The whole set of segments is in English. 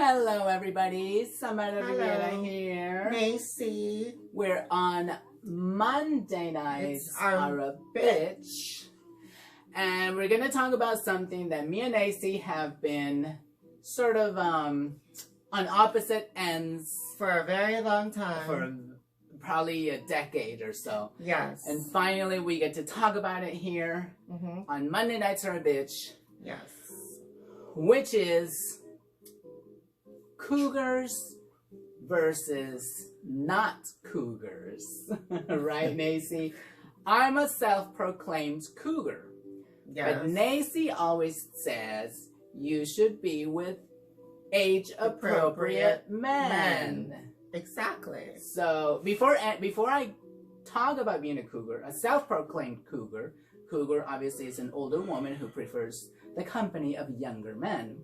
Hello, everybody. Samara Hello. Riviera here. Macy. We're on Monday nights, It's our a bitch. And we're going to talk about something that me and AC have been sort of on opposite ends For a very long time. for probably a decade or so. Yes. And finally, we get to talk about it here on Monday Nights Are a Bitch. Yes. Which is cougars versus not cougars. Right, Nacy? I'm a self-proclaimed cougar. Yes. But Nacy always says you should be with age-appropriate men. Exactly. So before I talk about being a cougar, a self-proclaimed cougar obviously is an older woman who prefers the company of younger men.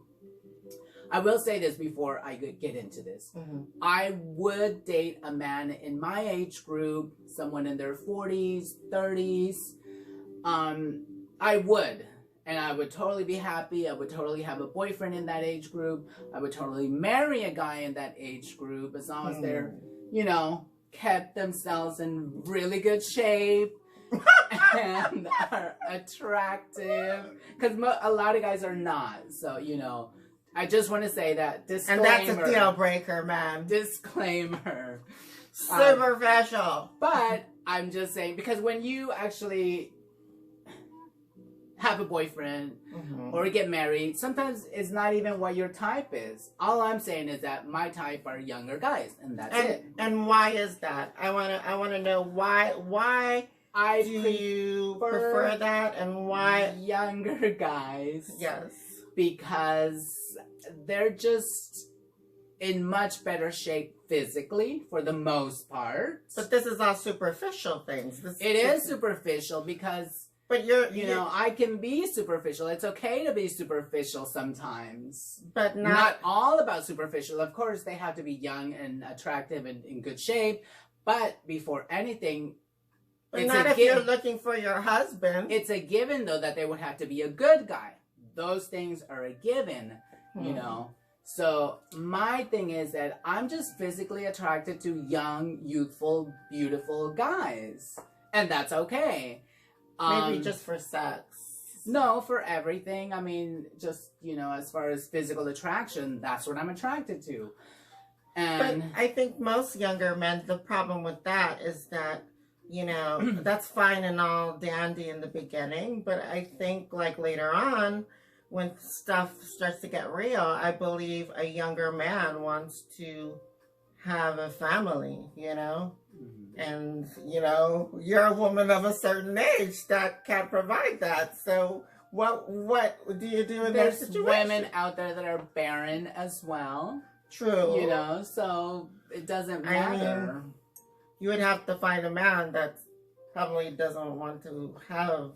I will say this before I get into this. I would date a man in my age group, someone in their 40s, 30s. I would. And I would totally be happy. I would totally have a boyfriend in that age group. I would totally marry a guy in that age group as long as they're, kept themselves in really good shape and are attractive. Because a lot of guys are not. So, I just want to say that disclaimer. And that's a deal breaker, man. Disclaimer. Superficial. But I'm just saying, because when you actually have a boyfriend or get married, sometimes it's not even what your type is. All I'm saying is that my type are younger guys, and that's it. And why is that? I wanna know why do you prefer that, and why younger guys? Yes. Because they're just in much better shape physically for the most part. But this is all superficial things. It is superficial because, but I can be superficial. It's okay to be superficial sometimes. But not all about superficial. Of course, they have to be young and attractive and in good shape. But before anything, but not if you're looking for your husband. It's a given, though, that they would have to be a good guy. Those things are a given, So my thing is that I'm just physically attracted to young, youthful, beautiful guys. And that's okay. Maybe just for sex. No, for everything. I mean, just, as far as physical attraction, that's what I'm attracted to. And but I think most younger men, the problem with that is that, that's fine and all dandy in the beginning. But I think like later on, when stuff starts to get real, I believe a younger man wants to have a family, And, you're a woman of a certain age that can't provide that. So what do you do in that situation? There's women out there that are barren as well. True. So it doesn't matter. I mean, you would have to find a man that probably doesn't want to have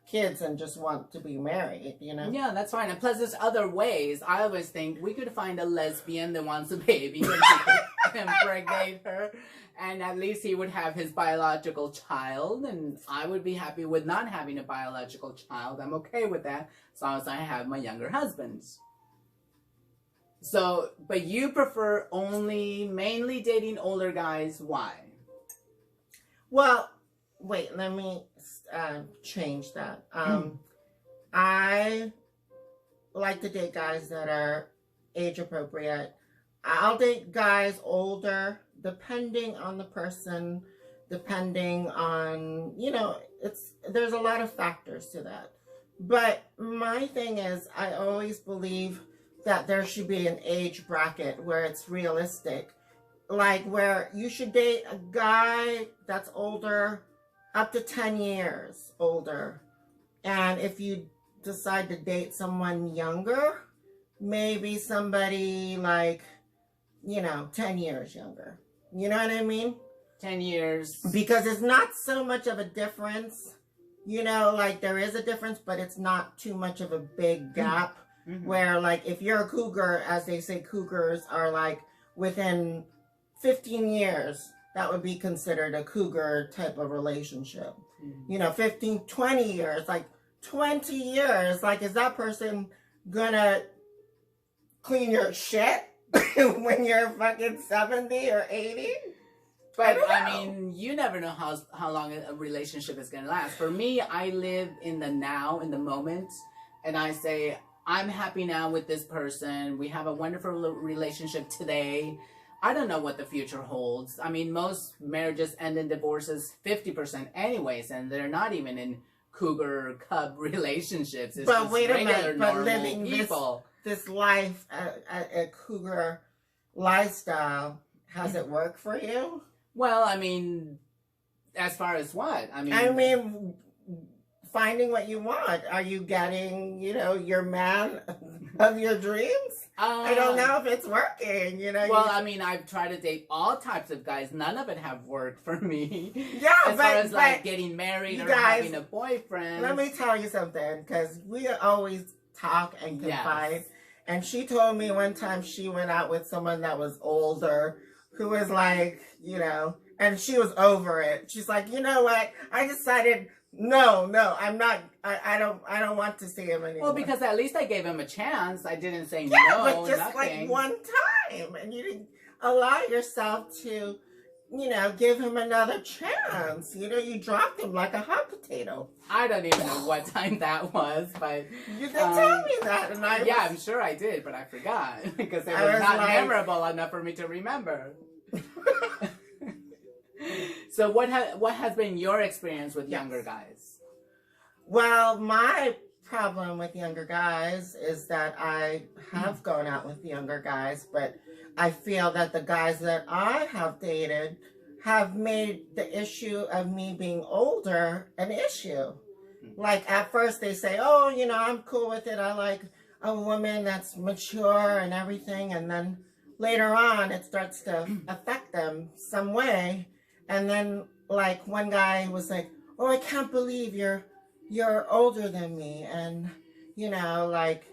kids and just want to be married, Yeah, that's fine. And plus, there's other ways. I always think we could find a lesbian that wants a baby and impregnate her, and at least he would have his biological child, and I would be happy with not having a biological child. I'm okay with that, as long as I have my younger husband. So, but you prefer mainly dating older guys. Why? Well, wait, let me change that. I like to date guys that are age appropriate. I'll date guys older, depending on the person, depending on, there's a lot of factors to that. But my thing is, I always believe that there should be an age bracket where it's realistic. Like where you should date a guy that's older, up to 10 years older. And if you decide to date someone younger, maybe somebody like, 10 years younger. You know what I mean? 10 years. Because it's not so much of a difference. Like there is a difference, but it's not too much of a big gap. Where like if you're a cougar, as they say, cougars are like within 15 years, that would be considered a cougar type of relationship. 15, 20 years, like 20 years, like is that person gonna clean your shit? when you're fucking 70 or 80? But I mean, you never know how long a relationship is going to last. For me, I live in the now, in the moment, and I say, I'm happy now with this person. We have a wonderful relationship today. I don't know what the future holds. I mean, most marriages end in divorces 50% anyways, and they're not even in cougar cub relationships. It's but just wait a regular, minute, but normal living people. this life, a cougar lifestyle, has it worked for you? Well, I mean, as far as what? I mean, finding what you want. Are you getting, your man of your dreams? I don't know if it's working, Well, I mean, I've tried to date all types of guys. None of it have worked for me. Yeah, as far as like getting married or guys, having a boyfriend. Let me tell you something, because we always talk and confide. Yes. And she told me one time she went out with someone that was older, who was like, and she was over it. She's like, you know what? I decided, no, I'm not. I don't want to see him anymore. Well, because at least I gave him a chance. I didn't say no, but just nothing. like one time, and you didn't allow yourself to, give him another chance. You dropped him like a hot potato. I don't even know what time that was, but you did tell me that, and I'm sure I did, but I forgot because it was not memorable enough for me to remember. So what has been your experience with younger guys? Well, my problem with younger guys is that I have gone out with younger guys, but I feel that the guys that I have dated have made the issue of me being older an issue. Like at first they say, oh, I'm cool with it. I like a woman that's mature and everything. And then later on it starts to affect them some way. And then, like, one guy was like, oh, I can't believe you're older than me. And, like,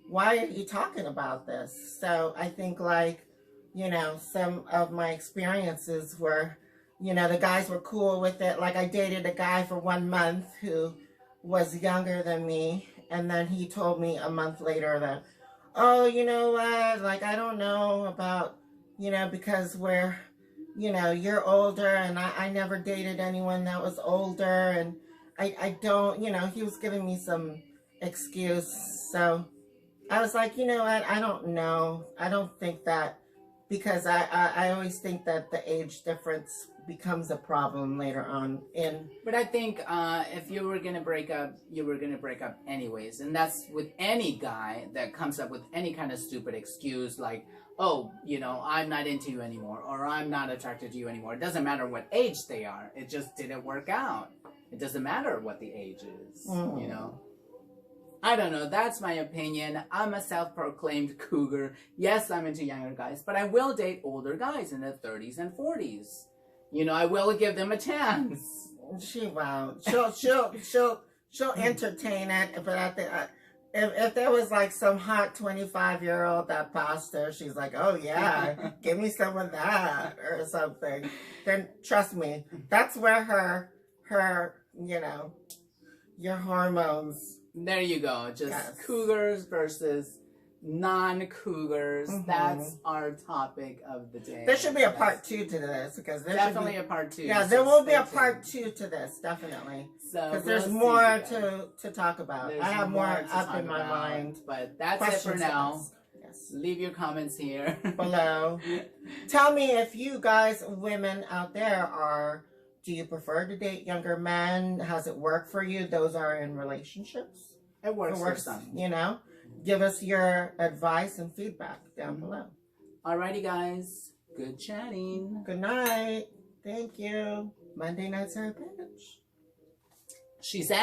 why are you talking about this? So I think, like, some of my experiences were, the guys were cool with it. Like, I dated a guy for 1 month who was younger than me. And then he told me a month later that, oh, you know what? Like, I don't know about, because we're... you're older, and I never dated anyone that was older, and I don't, he was giving me some excuse. So I was like, you know what, I don't know. I don't think that, because I always think that the age difference becomes a problem later on in. But I think if you were going to break up, you were going to break up anyways. And that's with any guy that comes up with any kind of stupid excuse like, oh, I'm not into you anymore, or I'm not attracted to you anymore. It doesn't matter what age they are. It just didn't work out. It doesn't matter what the age is, I don't know. That's my opinion. I'm a self-proclaimed cougar. Yes, I'm into younger guys, but I will date older guys in their 30s and 40s. I will give them a chance. She won't. She'll entertain it, but at the... If there was like some hot 25-year-old that passed her, she's like, oh yeah, give me some of that or something. Then trust me, that's where her, your hormones. There you go. Just cougars versus non-cougars. Mm-hmm. That's our topic of the day. There should be a part 2 to this, because there definitely a part 2. Yeah, there will be a part 2 to this, definitely. So because there's more to talk about. I have more up in my mind. But that's it for now. Yes. Leave your comments here below. Tell me if you guys, women out there, do you prefer to date younger men? Has it worked for you? Those are in relationships. It works for some. Give us your advice and feedback down below. Alrighty, guys. Good chatting. Good night. Thank you. Monday Night Sarah Bitch. She's at